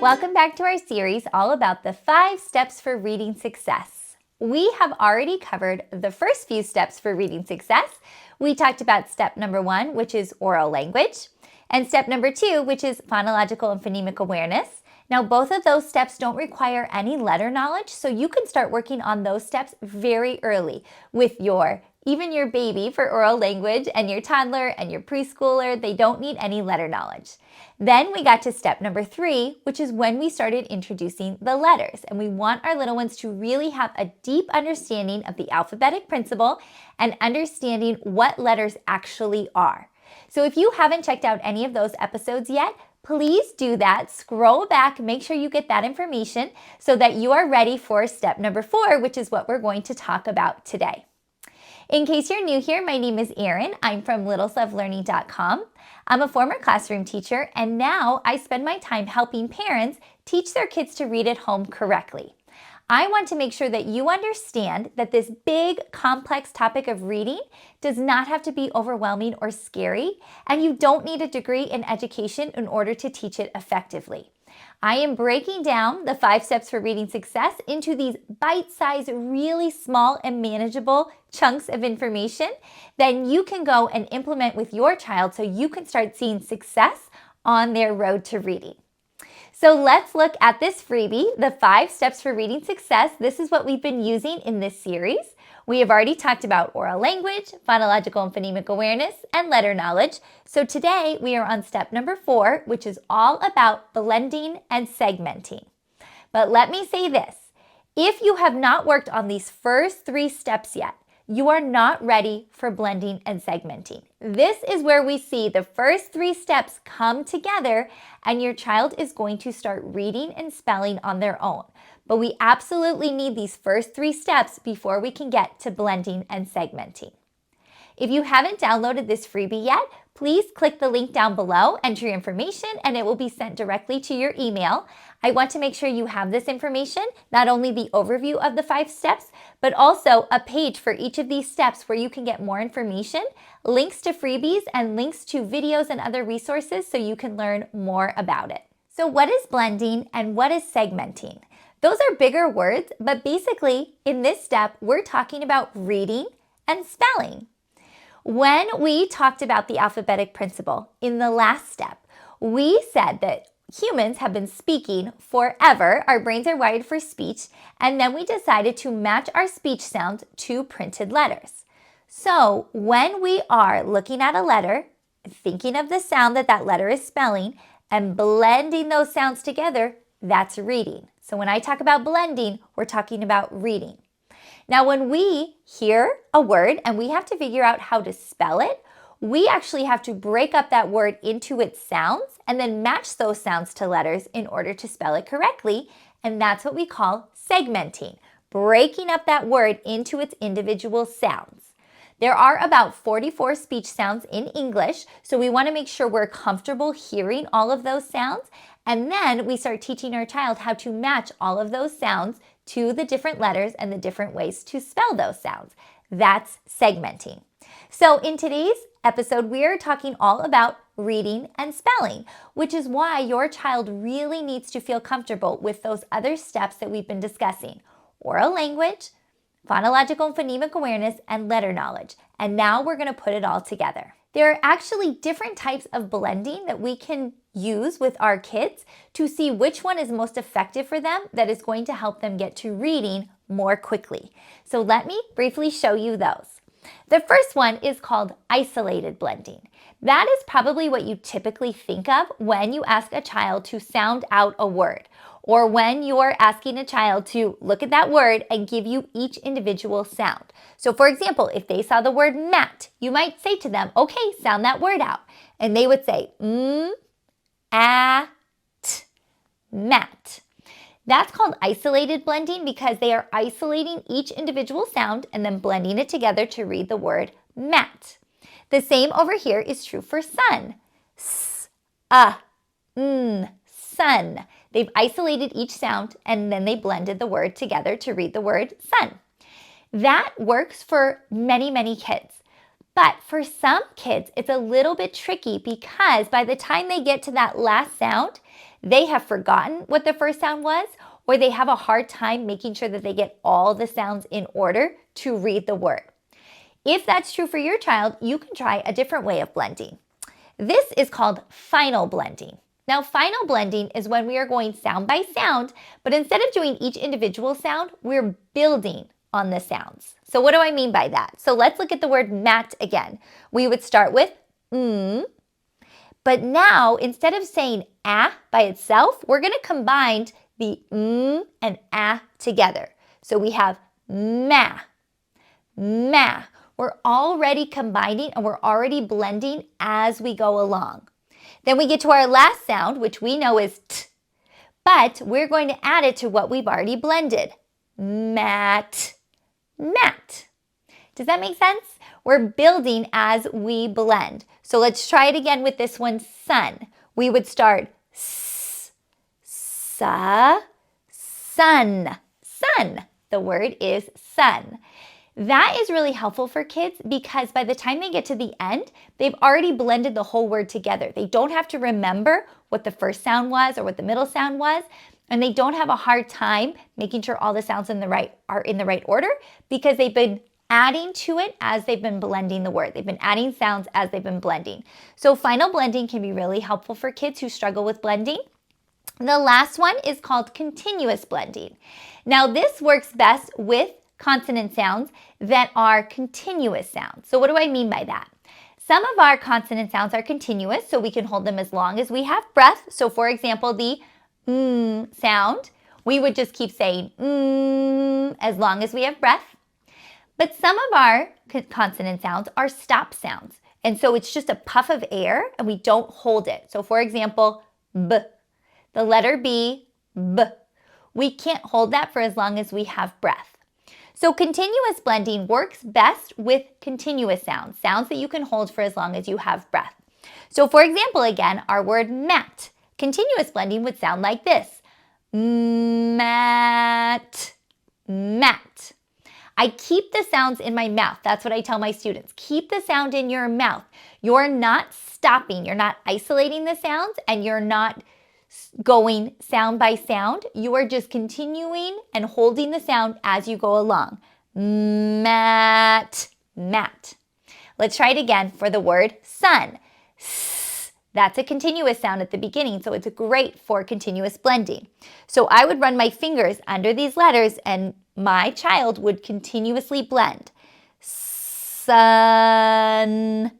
Welcome back to our series all about the 5 steps for reading success. We have already covered the first few steps for reading success. We talked about step number 1, which is oral language, and step number 2, which is phonological and phonemic awareness. Now, both of those steps don't require any letter knowledge, so you can start working on those steps very early with even your baby for oral language and your toddler and your preschooler. They don't need any letter knowledge. Then we got to step number 3, which is when we started introducing the letters. And we want our little ones to really have a deep understanding of the alphabetic principle and understanding what letters actually are. So if you haven't checked out any of those episodes yet, please do that. Scroll back, make sure you get that information so that you are ready for step number 4, which is what we're going to talk about today. In case you're new here, my name is Erin. I'm from littleslovelearning.com. I'm a former classroom teacher, and now I spend my time helping parents teach their kids to read at home correctly. I want to make sure that you understand that this big, complex topic of reading does not have to be overwhelming or scary, and you don't need a degree in education in order to teach it effectively. I am breaking down the 5 steps for reading success into these bite-sized, really small and manageable chunks of information that you can go and implement with your child so you can start seeing success on their road to reading. So let's look at this freebie, the 5 steps for reading success. This is what we've been using in this series. We have already talked about oral language, phonological and phonemic awareness, and letter knowledge. So today we are on step number 4, which is all about blending and segmenting. But let me say this, if you have not worked on these first 3 steps yet, you are not ready for blending and segmenting. This is where we see the first 3 steps come together and your child is going to start reading and spelling on their own. But we absolutely need these first 3 steps before we can get to blending and segmenting. If you haven't downloaded this freebie yet, please click the link down below, enter your information, and it will be sent directly to your email. I want to make sure you have this information, not only the overview of the 5 steps, but also a page for each of these steps where you can get more information, links to freebies, and links to videos and other resources so you can learn more about it. So what is blending and what is segmenting? Those are bigger words, but basically in this step, we're talking about reading and spelling. When we talked about the alphabetic principle in the last step, we said that humans have been speaking forever. Our brains are wired for speech, and then we decided to match our speech sounds to printed letters. So when we are looking at a letter, thinking of the sound that that letter is spelling, and blending those sounds together, that's reading. So when I talk about blending, we're talking about reading. Now, when we hear a word and we have to figure out how to spell it, we actually have to break up that word into its sounds and then match those sounds to letters in order to spell it correctly. And that's what we call segmenting, breaking up that word into its individual sounds. There are about 44 speech sounds in English, so we want to make sure we're comfortable hearing all of those sounds. And then we start teaching our child how to match all of those sounds to the different letters and the different ways to spell those sounds. That's segmenting. So in today's episode, we are talking all about reading and spelling, which is why your child really needs to feel comfortable with those other steps that we've been discussing: oral language, phonological and phonemic awareness, and letter knowledge. And now we're going to put it all together. There are actually different types of blending that we can use with our kids to see which one is most effective for them that is going to help them get to reading more quickly. So let me briefly show you those. The first one is called isolated blending. That is probably what you typically think of when you ask a child to sound out a word, or when you're asking a child to look at that word and give you each individual sound. So for example, if they saw the word mat, you might say to them, okay, sound that word out. And they would say, mat. That's called isolated blending because they are isolating each individual sound and then blending it together to read the word mat. The same over here is true for sun. Sun. They've isolated each sound and then they blended the word together to read the word sun. That works for many, many kids. But for some kids, it's a little bit tricky because by the time they get to that last sound, they have forgotten what the first sound was, or they have a hard time making sure that they get all the sounds in order to read the word. If that's true for your child, you can try a different way of blending. This is called final blending. Now, final blending is when we are going sound by sound, but instead of doing each individual sound, we're building on the sounds. So what do I mean by that? So let's look at the word mat again. We would start with but now instead of saying by itself, we're going to combine the and together. So we have ma. We're already combining and we're already blending as we go along. Then we get to our last sound, which we know is t, but we're going to add it to what we've already blended. Mat. Does that make sense? We're building as we blend. So let's try it again with this one, sun. We would start sun. The word is sun. That is really helpful for kids because by the time they get to the end, they've already blended the whole word together. They don't have to remember what the first sound was or what the middle sound was, and they don't have a hard time making sure all the sounds are in the right order because they've been adding to it as they've been blending the word. They've been adding sounds as they've been blending. So final blending can be really helpful for kids who struggle with blending. The last one is called continuous blending. Now this works best with consonant sounds that are continuous sounds. So what do I mean by that? Some of our consonant sounds are continuous, so we can hold them as long as we have breath. So for example, the sound, we would just keep saying as long as we have breath. But some of our consonant sounds are stop sounds. And so it's just a puff of air and we don't hold it. So for example, b, the letter B, b. We can't hold that for as long as we have breath. So continuous blending works best with continuous sounds, sounds that you can hold for as long as you have breath. So for example, again, our word mat. Continuous blending would sound like this. Mat. I keep the sounds in my mouth. That's what I tell my students. Keep the sound in your mouth. You're not stopping. You're not isolating the sounds and you're not going sound by sound. You are just continuing and holding the sound as you go along. Mat. Let's try it again for the word sun. That's a continuous sound at the beginning, so it's great for continuous blending. So I would run my fingers under these letters and my child would continuously blend. Sun.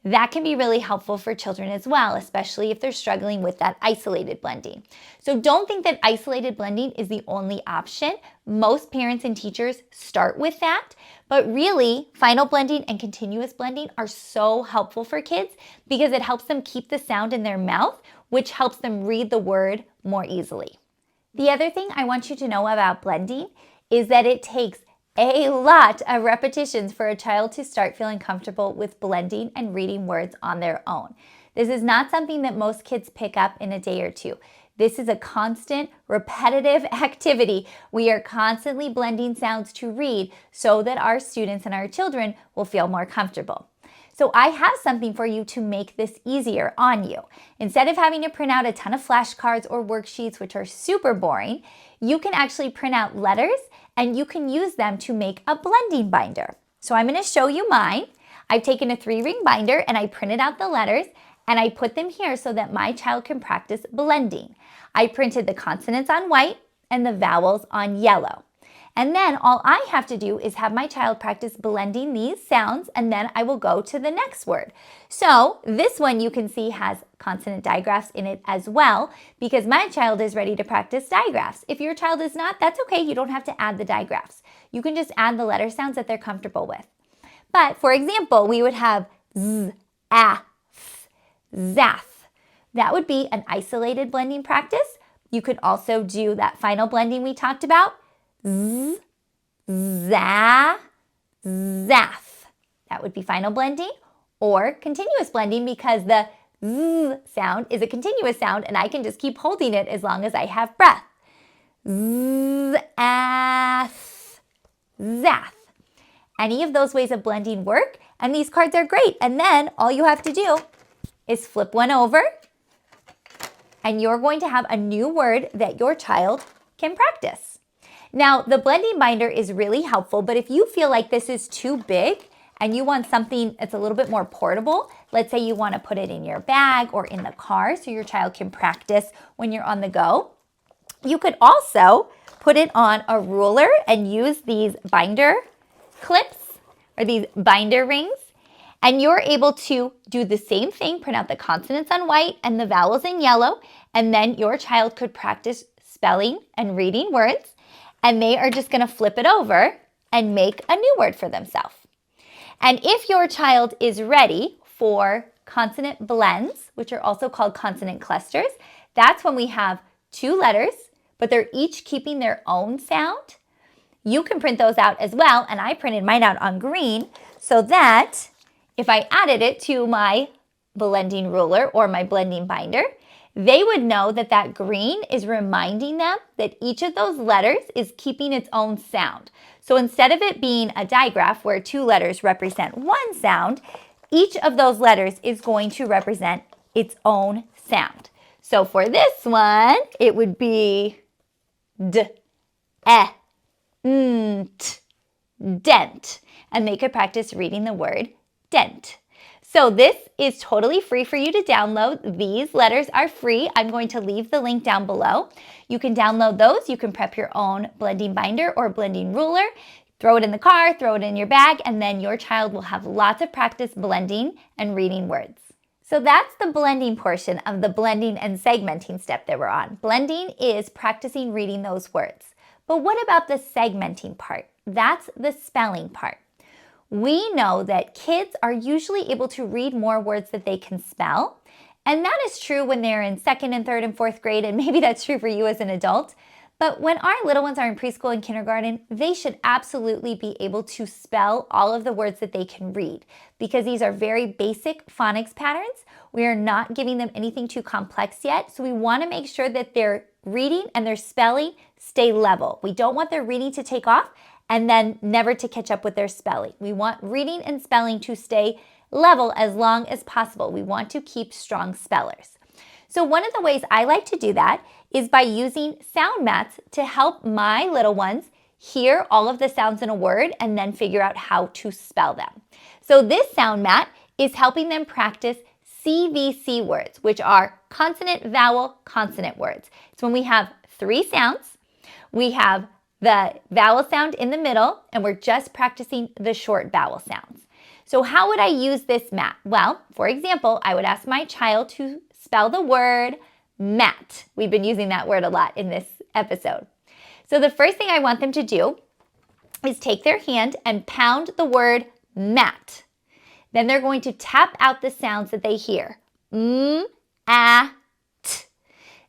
That can be really helpful for children as well, especially if they're struggling with that isolated blending. So don't think that isolated blending is the only option. Most parents and teachers start with that, but really final blending and continuous blending are so helpful for kids because it helps them keep the sound in their mouth, which helps them read the word more easily. The other thing I want you to know about blending is that it takes a lot of repetitions for a child to start feeling comfortable with blending and reading words on their own. This is not something that most kids pick up in a day or two. This is a constant, repetitive activity. We are constantly blending sounds to read so that our students and our children will feel more comfortable. So I have something for you to make this easier on you. Instead of having to print out a ton of flashcards or worksheets, which are super boring, you can actually print out letters and you can use them to make a blending binder. So I'm going to show you mine. I've taken a 3-ring binder and I printed out the letters and I put them here so that my child can practice blending. I printed the consonants on white and the vowels on yellow. And then all I have to do is have my child practice blending these sounds and then I will go to the next word. So this one you can see has consonant digraphs in it as well because my child is ready to practice digraphs. If your child is not, that's okay. You don't have to add the digraphs. You can just add the letter sounds that they're comfortable with. But for example, we would have z, a, th, zath. That would be an isolated blending practice. You could also do that final blending we talked about. Z, za, zath. That would be final blending or continuous blending because the z sound is a continuous sound and I can just keep holding it as long as I have breath. Z, ath, zath. Any of those ways of blending work and these cards are great. And then all you have to do is flip one over and you're going to have a new word that your child can practice. Now, the blending binder is really helpful, but if you feel like this is too big and you want something that's a little bit more portable, let's say you want to put it in your bag or in the car so your child can practice when you're on the go, you could also put it on a ruler and use these binder clips or these binder rings, and you're able to do the same thing, print out the consonants on white and the vowels in yellow, and then your child could practice spelling and reading words, and they are just going to flip it over and make a new word for themselves. And if your child is ready for consonant blends, which are also called consonant clusters, that's when we have two letters, but they're each keeping their own sound. You can print those out as well, and I printed mine out on green so that if I added it to my blending ruler or my blending binder, they would know that that green is reminding them that each of those letters is keeping its own sound. So instead of it being a digraph where two letters represent one sound, each of those letters is going to represent its own sound. So for this one, it would be d, e, n, t, dent. And they could practice reading the word dent. So this is totally free for you to download. These letters are free. I'm going to leave the link down below. You can download those. You can prep your own blending binder or blending ruler, throw it in the car, throw it in your bag, and then your child will have lots of practice blending and reading words. So that's the blending portion of the blending and segmenting step that we're on. Blending is practicing reading those words. But what about the segmenting part? That's the spelling part. We know that kids are usually able to read more words that they can spell. And that is true when they're in second and third and fourth grade, and maybe that's true for you as an adult. But when our little ones are in preschool and kindergarten, they should absolutely be able to spell all of the words that they can read, because these are very basic phonics patterns. We are not giving them anything too complex yet, so we want to make sure that their reading and their spelling stay level. We don't want their reading to take off and then never to catch up with their spelling. We want reading and spelling to stay level as long as possible. We want to keep strong spellers. So one of the ways I like to do that is by using sound mats to help my little ones hear all of the sounds in a word and then figure out how to spell them. So this sound mat is helping them practice CVC words, which are consonant, vowel, consonant words. It's when we have three sounds. We have the vowel sound in the middle, and we're just practicing the short vowel sounds. So how would I use this mat? Well, for example, I would ask my child to spell the word mat. We've been using that word a lot in this episode. So the first thing I want them to do is take their hand and pound the word mat. Then they're going to tap out the sounds that they hear. A, t.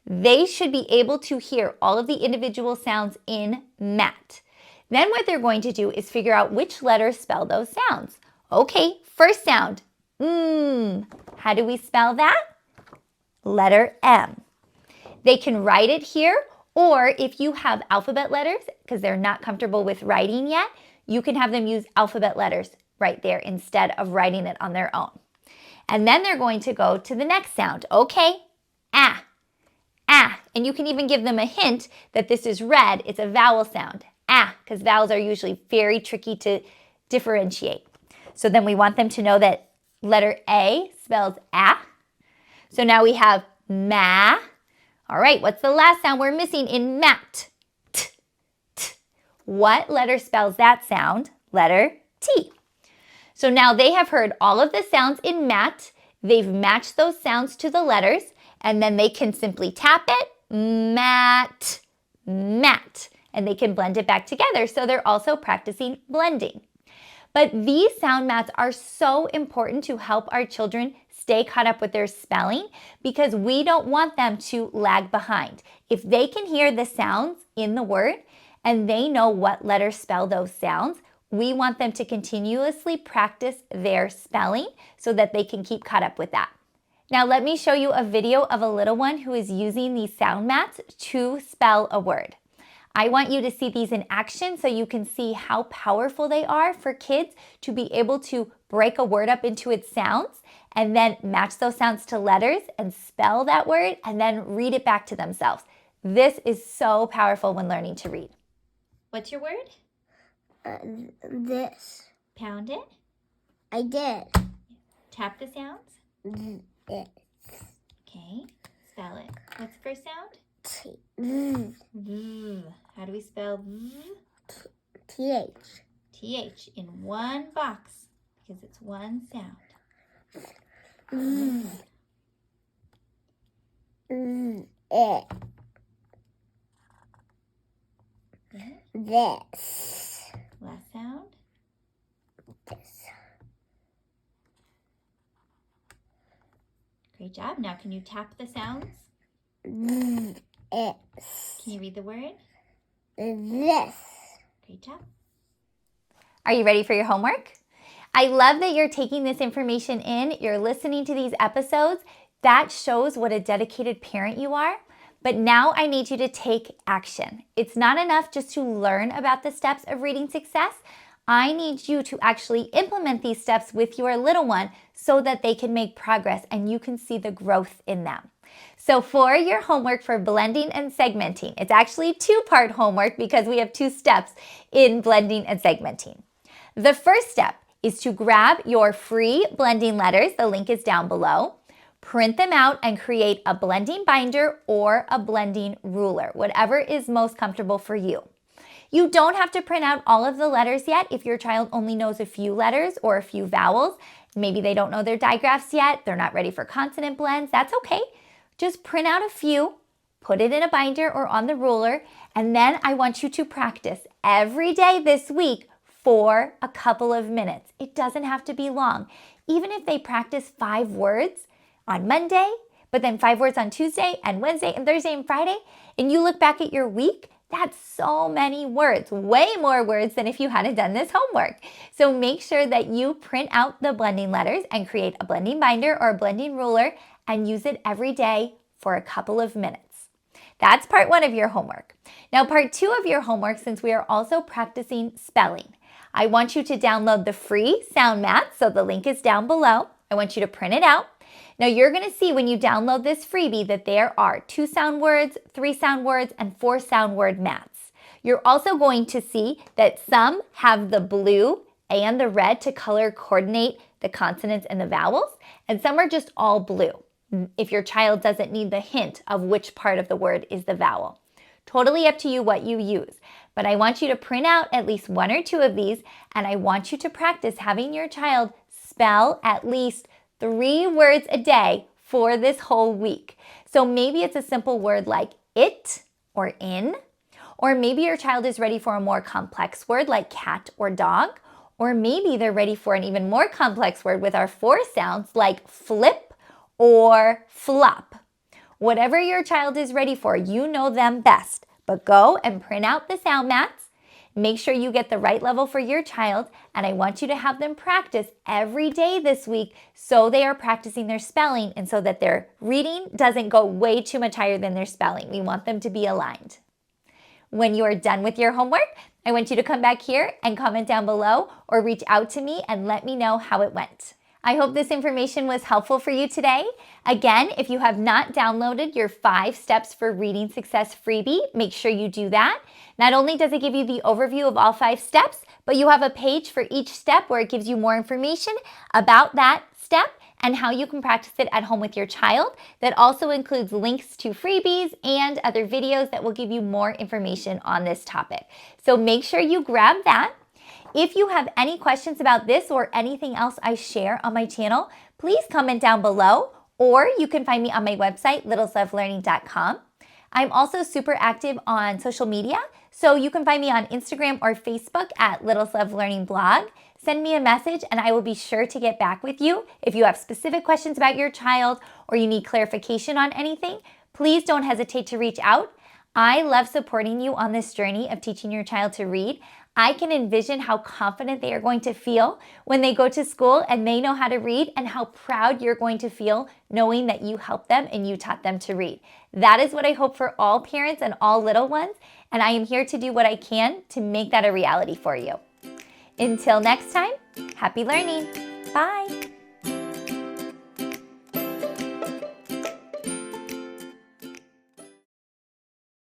They should be able to hear all of the individual sounds in mat. Then what they're going to do is figure out which letters spell those sounds. Okay, first sound, How do we spell that? Letter M. They can write it here, or if you have alphabet letters, because they're not comfortable with writing yet, you can have them use alphabet letters right there instead of writing it on their own. And then they're going to go to the next sound. Okay, ah. And you can even give them a hint that this is red. It's a vowel sound. Ah, because vowels are usually very tricky to differentiate. So then we want them to know that letter A spells ah. So now we have ma. All right, what's the last sound we're missing in mat? T, t. What letter spells that sound? Letter T. So now they have heard all of the sounds in mat. They've matched those sounds to the letters, and then they can simply tap it, mat, mat, and they can blend it back together. So they're also practicing blending. But these sound mats are so important to help our children stay caught up with their spelling, because we don't want them to lag behind. If they can hear the sounds in the word and they know what letters spell those sounds, we want them to continuously practice their spelling so that they can keep caught up with that. Now let me show you a video of a little one who is using these sound mats to spell a word. I want you to see these in action so you can see how powerful they are for kids to be able to break a word up into its sounds and then match those sounds to letters and spell that word and then read it back to themselves. This is so powerful when learning to read. What's your word? This. Pound it. I did. Tap the sounds. This. Okay. Spell it. What's the first sound? T. V. How do we spell V? TH. TH in one box because it's one sound. It. This. Last sound. This. Great job. Now can you tap the sounds? It. Can you read the word? This. Great job. Are you ready for your homework? I love that you're taking this information in. You're listening to these episodes. That shows what a dedicated parent you are. But now I need you to take action. It's not enough just to learn about the steps of reading success. I need you to actually implement these steps with your little one so that they can make progress and you can see the growth in them. So for your homework for blending and segmenting, it's actually two-part homework because we have 2 steps in blending and segmenting. The first step is to grab your free blending letters. The link is down below. Print them out and create a blending binder or a blending ruler, whatever is most comfortable for you. You don't have to print out all of the letters yet if your child only knows a few letters or a few vowels. Maybe they don't know their digraphs yet. They're not ready for consonant blends. That's okay. Just print out a few, put it in a binder or on the ruler, and then I want you to practice every day this week for a couple of minutes. It doesn't have to be long. Even if they practice 5 words on Monday, but then 5 words on Tuesday and Wednesday and Thursday and Friday, and you look back at your week, that's so many words, way more words than if you hadn't done this homework. So make sure that you print out the blending letters and create a blending binder or a blending ruler and use it every day for a couple of minutes. That's part 1 of your homework. Now part 2 of your homework, since we are also practicing spelling, I want you to download the free sound math, so the link is down below. I want you to print it out. Now you're going to see when you download this freebie that there are 2 sound words, 3 sound words, and 4 sound word maths. You're also going to see that some have the blue and the red to color coordinate the consonants and the vowels, and some are just all blue if your child doesn't need the hint of which part of the word is the vowel. Totally up to you what you use. But I want you to print out at least 1 or 2 of these, and I want you to practice having your child spell at least 3 words a day for this whole week. So maybe it's a simple word like it or in, or maybe your child is ready for a more complex word like cat or dog, or maybe they're ready for an even more complex word with our 4 sounds like flip or flop. Whatever your child is ready for, you know them best. But go and print out the sound maths. Make sure you get the right level for your child, and I want you to have them practice every day this week so they are practicing their spelling and so that their reading doesn't go way too much higher than their spelling. We want them to be aligned. When you are done with your homework, I want you to come back here and comment down below or reach out to me and let me know how it went. I hope this information was helpful for you today. Again, if you have not downloaded your 5 Steps for Reading Success freebie, make sure you do that. Not only does it give you the overview of all 5 steps, but you have a page for each step where it gives you more information about that step and how you can practice it at home with your child. That also includes links to freebies and other videos that will give you more information on this topic. So make sure you grab that. If you have any questions about this or anything else I share on my channel, please comment down below, or you can find me on my website, littleslovelearning.com. I'm also super active on social media, so you can find me on Instagram or Facebook at littleslovelearningblog. Send me a message and I will be sure to get back with you. If you have specific questions about your child or you need clarification on anything, please don't hesitate to reach out. I love supporting you on this journey of teaching your child to read. I can envision how confident they are going to feel when they go to school and they know how to read, and how proud you're going to feel knowing that you helped them and you taught them to read. That is what I hope for all parents and all little ones, and I am here to do what I can to make that a reality for you. Until next time, happy learning. Bye.